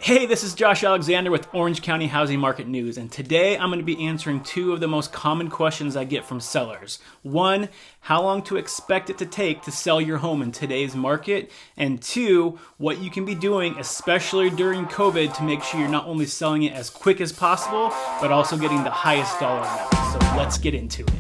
Hey, this is Josh Alexander with Orange County Housing Market News, and today I'm going to be answering two of the most common questions I get from sellers. One, how long to expect it to take to sell your home in today's market, and two, what you can be doing, especially during COVID, to make sure you're not only selling it as quick as possible, but also getting the highest dollar amount. So let's get into it.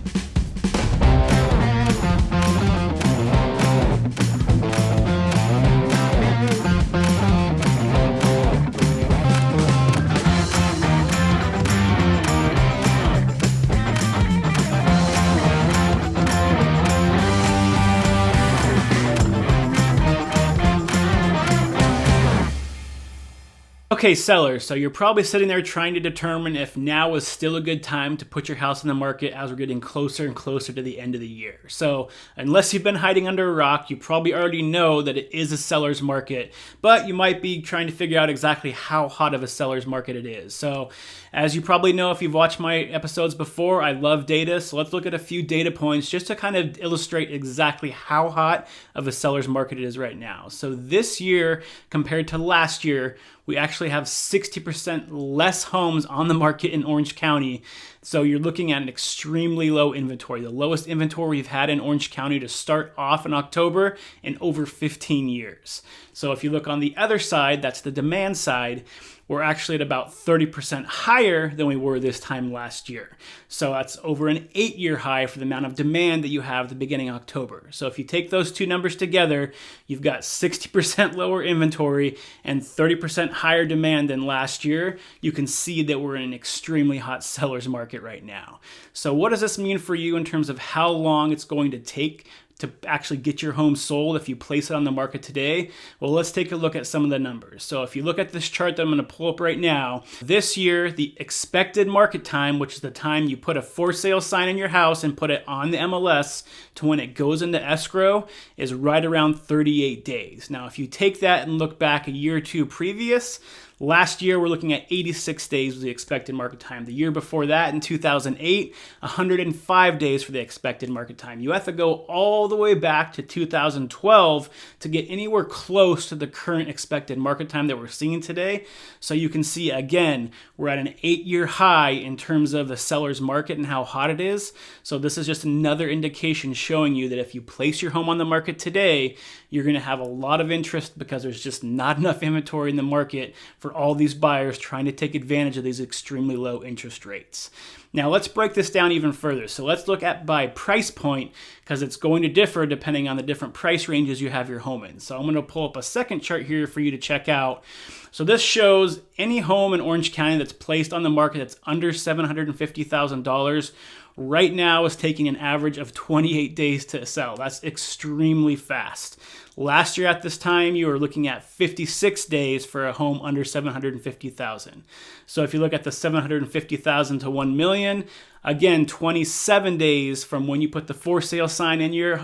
Okay, sellers, so you're probably sitting there trying to determine if now is still a good time to put your house on the market as we're getting closer and closer to the end of the year. So unless you've been hiding under a rock, you probably already know that it is a seller's market, but you might be trying to figure out exactly how hot of a seller's market it is. So as you probably know, if you've watched my episodes before, I love data. So let's look at a few data points just to kind of illustrate exactly how hot of a seller's market it is right now. So this year compared to last year, we actually have 60% less homes on the market in Orange County. So you're looking at an extremely low inventory, the lowest inventory we've had in Orange County to start off in October in over 15 years. So if you look on the other side, that's the demand side, we're actually at about 30% higher than we were this time last year. So that's over an 8-year high for the amount of demand that you have at the beginning of October. So if you take those two numbers together, you've got 60% lower inventory and 30% higher demand than last year. You can see that we're in an extremely hot seller's market right now. So what does this mean for you in terms of how long it's going to take to actually get your home sold if you place it on the market today? Well, let's take a look at some of the numbers. So if you look at this chart that I'm going to pull up right now, this year, the expected market time, which is the time you put a for sale sign in your house and put it on the MLS to when it goes into escrow, is right around 38 days. Now, if you take that and look back a year or two previous, last year, we're looking at 86 days was the expected market time. The year before that, in 2008, 105 days for the expected market time. You have to go all the way back to 2012 to get anywhere close to the current expected market time that we're seeing today. So you can see, again, we're at an 8-year high in terms of the seller's market and how hot it is. So this is just another indication showing you that if you place your home on the market today, you're going to have a lot of interest because there's just not enough inventory in the market for all these buyers trying to take advantage of these extremely low interest rates. Now let's break this down even further. So let's look at by price point because it's going to differ depending on the different price ranges you have your home in. So I'm going to pull up a second chart here for you to check out. So this shows any home in Orange County that's placed on the market that's under $750,000 right now is taking an average of 28 days to sell. That's extremely fast. Last year at this time, you were looking at 56 days for a home under $750,000. So if you look at the $750,000 to $1 million, again, 27 days from when you put the for sale sign in your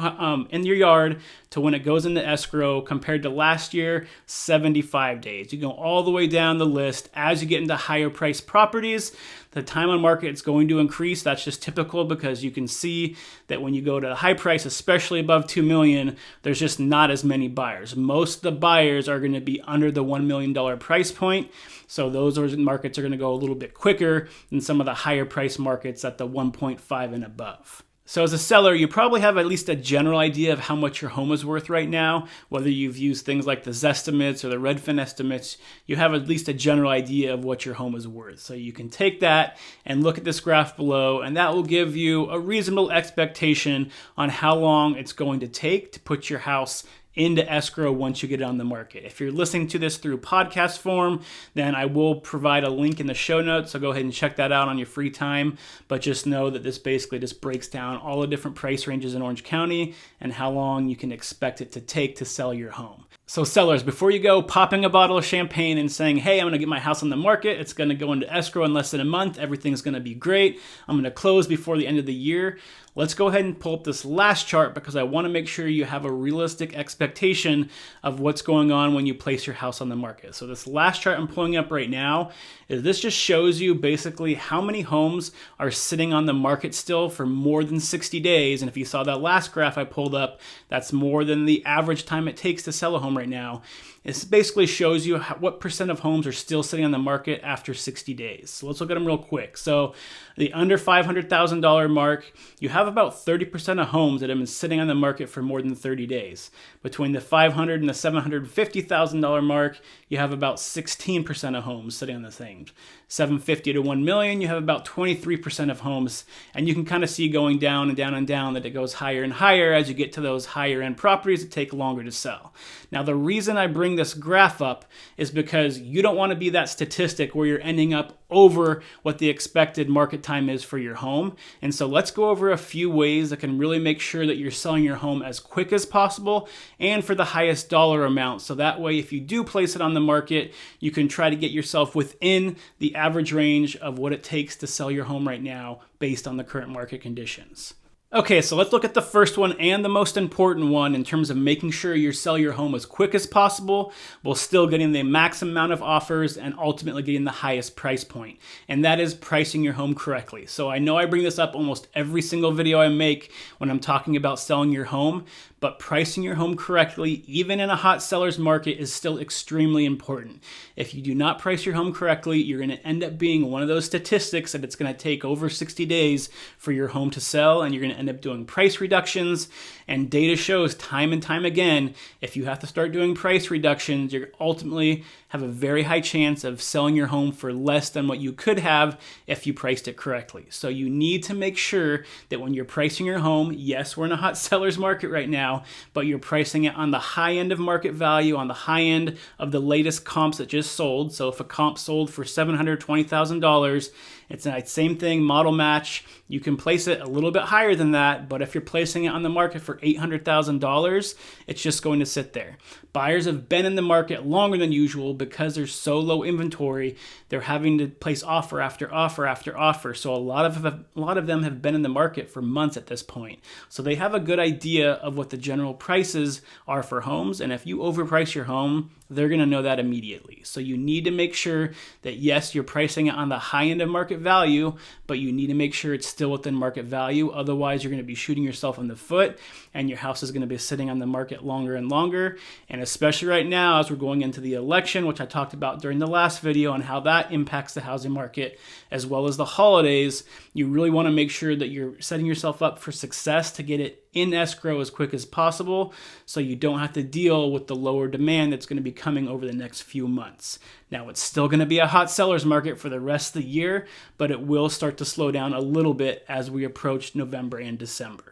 yard to when it goes into escrow, compared to last year, 75 days. You go all the way down the list. As you get into higher priced properties, the time on market is going to increase. That's just typical because you can see that when you go to the high price, especially above $2 million, there's just not as many buyers. Most of the buyers are going to be under the $1 million price point. So those markets are going to go a little bit quicker than some of the higher price markets at the 1.5 and above. So as a seller, you probably have at least a general idea of how much your home is worth right now. Whether you've used things like the Zestimates or the Redfin estimates, you have at least a general idea of what your home is worth. So you can take that and look at this graph below, and that will give you a reasonable expectation on how long it's going to take to put your house into escrow once you get it on the market. If you're listening to this through podcast form, then I will provide a link in the show notes, so go ahead and check that out on your free time. But just know that this basically just breaks down all the different price ranges in Orange County and how long you can expect it to take to sell your home. So sellers, before you go popping a bottle of champagne and saying, hey, I'm going to get my house on the market, it's going to go into escrow in less than a month, everything's going to be great, I'm going to close before the end of the year, let's go ahead and pull up this last chart because I want to make sure you have a realistic expectation of what's going on when you place your house on the market. So this last chart I'm pulling up right now is this just shows you basically how many homes are sitting on the market still for more than 60 days. And if you saw that last graph I pulled up, that's more than the average time it takes to sell a home right now. It basically shows you what percent of homes are still sitting on the market after 60 days. So let's look at them real quick. So the under $500,000 mark, you have about 30% of homes that have been sitting on the market for more than 30 days. Between the $500,000 and the $750,000 mark, you have about 16% of homes sitting on the thing. $750,000 to $1 million, you have about 23% of homes, and you can kind of see going down and down and down that it goes higher and higher as you get to those higher end properties that take longer to sell. Now, the reason I bring this graph up is because you don't want to be that statistic where you're ending up over what the expected market time is for your home. And so let's go over a few ways that can really make sure that you're selling your home as quick as possible and for the highest dollar amount. So that way, if you do place it on the market, you can try to get yourself within the average range of what it takes to sell your home right now based on the current market conditions. Okay, so let's look at the first one and the most important one in terms of making sure you sell your home as quick as possible while still getting the max amount of offers and ultimately getting the highest price point. And that is pricing your home correctly. So I know I bring this up almost every single video I make when I'm talking about selling your home, but pricing your home correctly, even in a hot seller's market, is still extremely important. If you do not price your home correctly, you're going to end up being one of those statistics that it's going to take over 60 days for your home to sell, and you're going to end up doing price reductions. And data shows time and time again, if you have to start doing price reductions, you're ultimately have a very high chance of selling your home for less than what you could have if you priced it correctly. So you need to make sure that when you're pricing your home, yes, we're in a hot seller's market right now, but you're pricing it on the high end of market value, on the high end of the latest comps that just sold. So if a comp sold for $720,000, it's the same thing, model match. You can place it a little bit higher than that, but if you're placing it on the market for $800,000, it's just going to sit there. Buyers have been in the market longer than usual because there's so low inventory. They're having to place offer after offer after offer. So a lot of them have been in the market for months at this point. So they have a good idea of what the general prices are for homes. And if you overprice your home, they're going to know that immediately. So you need to make sure that, yes, you're pricing it on the high end of market value, but you need to make sure it's still within market value. Otherwise, you're going to be shooting yourself in the foot and your house is going to be sitting on the market longer and longer. And especially right now, as we're going into the election, which I talked about during the last video on how that impacts the housing market, as well as the holidays, you really want to make sure that you're setting yourself up for success to get it in escrow as quick as possible so you don't have to deal with the lower demand that's going to be coming over the next few months. Now, it's still going to be a hot seller's market for the rest of the year, but it will start to slow down a little bit as we approach November and December.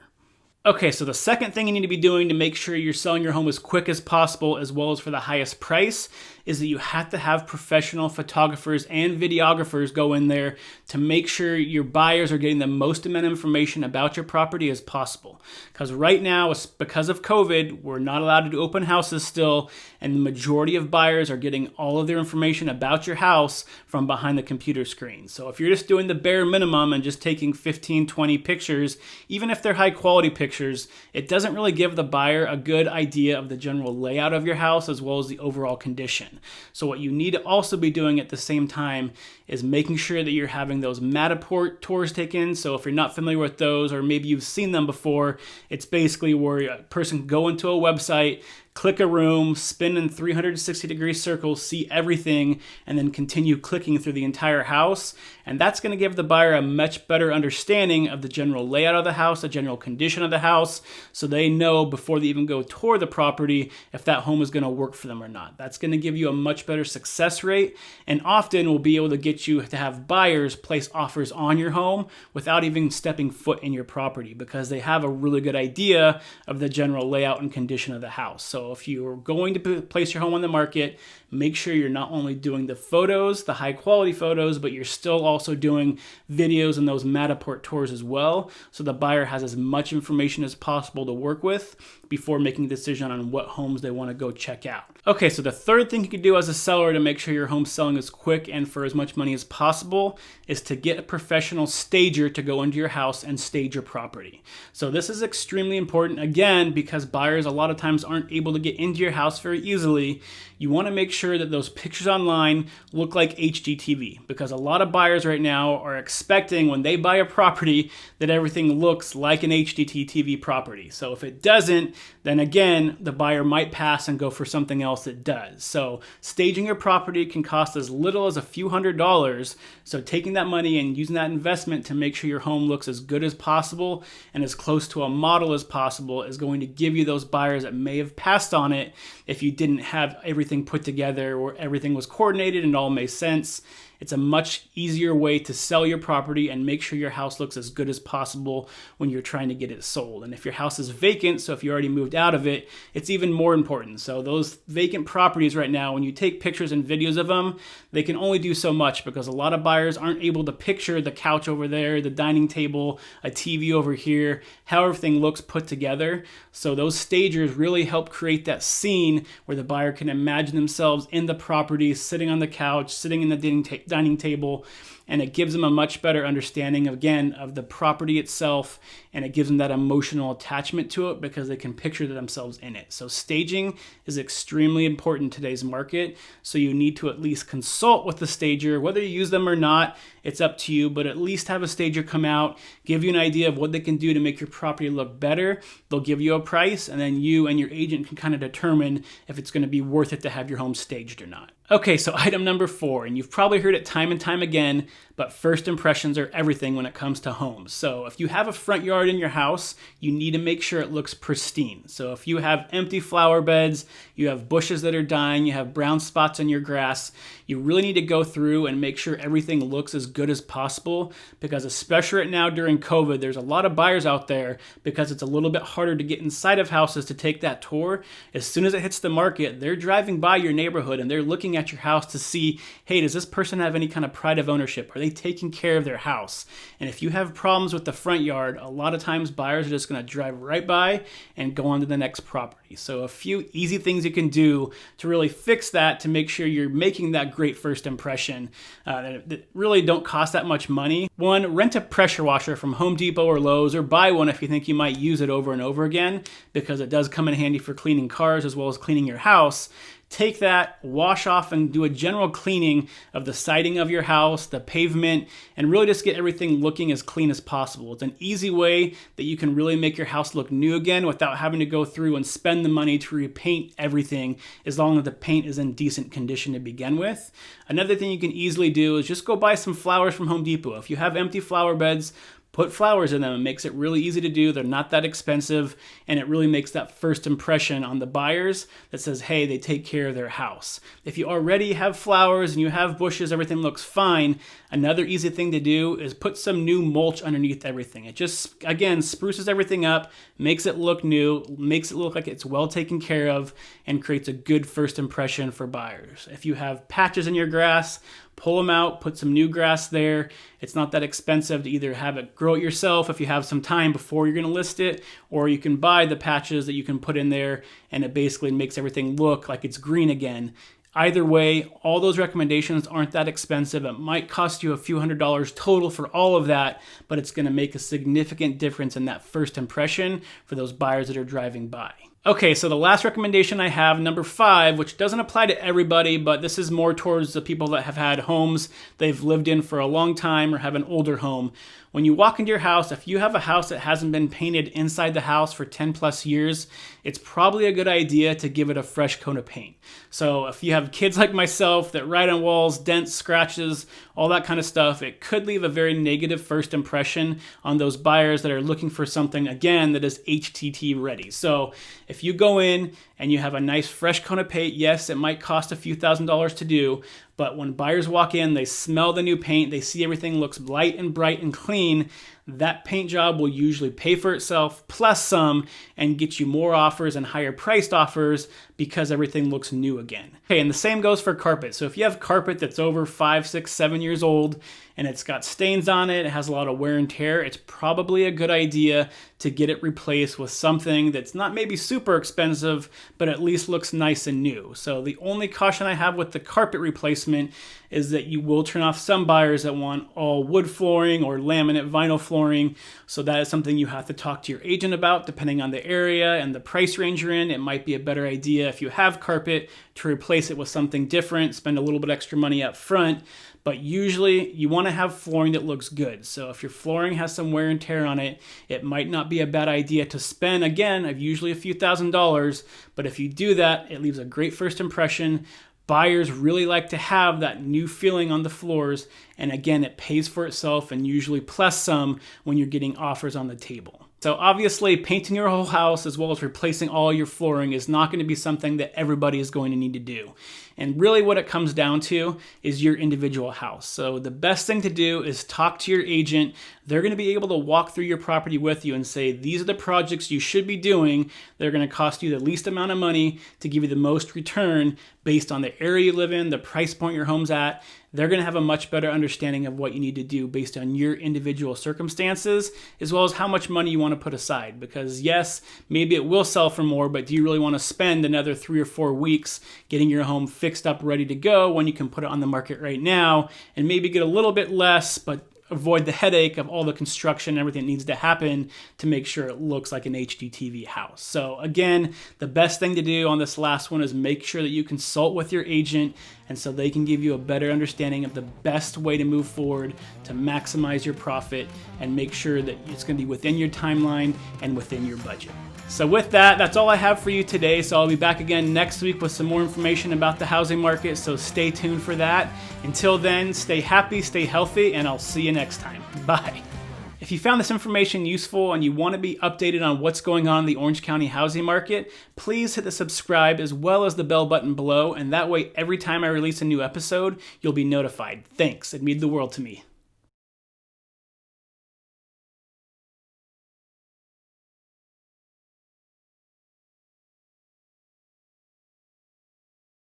Okay, so the second thing you need to be doing to make sure you're selling your home as quick as possible, as well as for the highest price, is that you have to have professional photographers and videographers go in there to make sure your buyers are getting the most amount of information about your property as possible. Because right now, because of COVID, we're not allowed to do open houses still, and the majority of buyers are getting all of their information about your house from behind the computer screen. So if you're just doing the bare minimum and just taking 15, 20 pictures, even if they're high quality pictures, it doesn't really give the buyer a good idea of the general layout of your house as well as the overall condition. So what you need to also be doing at the same time is making sure that you're having those Matterport tours taken. So if you're not familiar with those, or maybe you've seen them before, it's basically where a person can go into a website, click a room, spin in 360-degree circles, see everything, and then continue clicking through the entire house. And that's going to give the buyer a much better understanding of the general layout of the house, the general condition of the house, so they know before they even go tour the property if that home is going to work for them or not. That's going to give you a much better success rate, and often will be able to get you to have buyers place offers on your home without even stepping foot in your property because they have a really good idea of the general layout and condition of the house. So if you're going to place your home on the market, make sure you're not only doing the photos, the high quality photos, but you're still also doing videos and those Matterport tours as well, so the buyer has as much information as possible to work with before making a decision on what homes they want to go check out. Okay, so the third thing you can do as a seller to make sure your home's selling as quick and for as much money as possible is to get a professional stager to go into your house and stage your property. So this is extremely important, again, because buyers a lot of times aren't able to to get into your house very easily, you want to make sure that those pictures online look like HGTV, because a lot of buyers right now are expecting when they buy a property that everything looks like an HGTV property. So if it doesn't, then again, the buyer might pass and go for something else that does. So staging your property can cost as little as a few $100s. So taking that money and using that investment to make sure your home looks as good as possible and as close to a model as possible is going to give you those buyers that may have passed on it if you didn't have everything put together or everything was coordinated and all made sense. It's a much easier way to sell your property and make sure your house looks as good as possible when you're trying to get it sold. And if your house is vacant, so if you already moved out of it, it's even more important. So those vacant properties right now, when you take pictures and videos of them, they can only do so much because a lot of buyers aren't able to picture the couch over there, the dining table, a TV over here, how everything looks put together. So those stagers really help create that scene where the buyer can imagine themselves in the property, sitting on the couch, sitting in the dining table, and it gives them a much better understanding, again, of the property itself, and it gives them that emotional attachment to it because they can picture themselves in it. So staging is extremely important in today's market, so you need to at least consult with the stager. Whether you use them or not, it's up to you, but at least have a stager come out, give you an idea of what they can do to make your property look better. They'll give you a price, and then you and your agent can kind of determine if it's going to be worth it to have your home staged or not. Okay, so item number 4, and you've probably heard it time and time again, but first impressions are everything when it comes to homes. So if you have a front yard in your house, you need to make sure it looks pristine. So if you have empty flower beds, you have bushes that are dying, you have brown spots on your grass, you really need to go through and make sure everything looks as good as possible, because especially right now during COVID, there's a lot of buyers out there because it's a little bit harder to get inside of houses to take that tour. As soon as it hits the market, they're driving by your neighborhood and they're looking at your house to see, hey, does this person have any kind of pride of ownership? Are they taking care of their house? And if you have problems with the front yard, a lot of times buyers are just going to drive right by and go on to the next property. So a few easy things you can do to really fix that, to make sure you're making that great first impression that really don't cost that much money. 1, rent a pressure washer from Home Depot or Lowe's, or buy one if you think you might use it over and over again, because it does come in handy for cleaning cars as well as cleaning your house. Take that, wash off, and do a general cleaning of the siding of your house, the pavement, and really just get everything looking as clean as possible. It's an easy way that you can really make your house look new again without having to go through and spend the money to repaint everything, as long as the paint is in decent condition to begin with. Another thing you can easily do is just go buy some flowers from Home Depot. If you have empty flower beds, put flowers in them. It makes it really easy to do. They're not that expensive, and it really makes that first impression on the buyers that says, hey, they take care of their house. If you already have flowers and you have bushes, everything looks fine, another easy thing to do is put some new mulch underneath everything. It just, again, spruces everything up, makes it look new, makes it look like it's well taken care of, and creates a good first impression for buyers. If you have patches in your grass, pull them out, put some new grass there. It's not that expensive to either have it grow it yourself if you have some time before you're going to list it, or you can buy the patches that you can put in there, and it basically makes everything look like it's green again. Either way, all those recommendations aren't that expensive. It might cost you a few $100s total for all of that, but it's going to make a significant difference in that first impression for those buyers that are driving by. Okay, so the last recommendation I have, number 5, which doesn't apply to everybody, but this is more towards the people that have had homes they've lived in for a long time or have an older home. When you walk into your house, if you have a house that hasn't been painted inside the house for 10 plus years, it's probably a good idea to give it a fresh coat of paint. So if you have kids like myself that write on walls, dents, scratches, all that kind of stuff, it could leave a very negative first impression on those buyers that are looking for something, again, that is HTT ready. So if you go in and you have a nice fresh coat of paint, yes, it might cost a few $1,000s to do, but when buyers walk in, they smell the new paint, they see everything looks light and bright and clean, that paint job will usually pay for itself plus some and get you more offers and higher priced offers because everything looks new again. Okay, and the same goes for carpet. So if you have carpet that's over 5, 6, 7 years old and it's got stains on it, it has a lot of wear and tear, it's probably a good idea to get it replaced with something that's not maybe super expensive, but at least looks nice and new. So the only caution I have with the carpet replacement is that you will turn off some buyers that want all wood flooring or laminate vinyl flooring flooring. So that is something you have to talk to your agent about depending on the area and the price range you're in. It might be a better idea if you have carpet to replace it with something different, spend a little bit extra money up front. But usually you want to have flooring that looks good. So if your flooring has some wear and tear on it, it might not be a bad idea to spend, again, usually a few $1,000s. But if you do that, it leaves a great first impression. Buyers really like to have that new feeling on the floors. And again, it pays for itself and usually plus some when you're getting offers on the table. So obviously painting your whole house as well as replacing all your flooring is not going to be something that everybody is going to need to do. And really what it comes down to is your individual house. So the best thing to do is talk to your agent. They're going to be able to walk through your property with you and say, these are the projects you should be doing. They're going to cost you the least amount of money to give you the most return based on the area you live in, the price point your home's at. They're going to have a much better understanding of what you need to do based on your individual circumstances, as well as how much money you want to put aside. Because yes, maybe it will sell for more, but do you really want to spend another 3 or 4 weeks getting your home fixed up, ready to go, when you can put it on the market right now and maybe get a little bit less, but avoid the headache of all the construction and everything that needs to happen to make sure it looks like an HGTV house. So again, the best thing to do on this last one is make sure that you consult with your agent, and so they can give you a better understanding of the best way to move forward to maximize your profit and make sure that it's going to be within your timeline and within your budget. So with that, that's all I have for you today. So I'll be back again next week with some more information about the housing market. So stay tuned for that. Until then, stay happy, stay healthy, and I'll see you next time. Bye. If you found this information useful and you want to be updated on what's going on in the Orange County housing market, please hit the subscribe as well as the bell button below. And that way, every time I release a new episode, you'll be notified. Thanks. It means the world to me.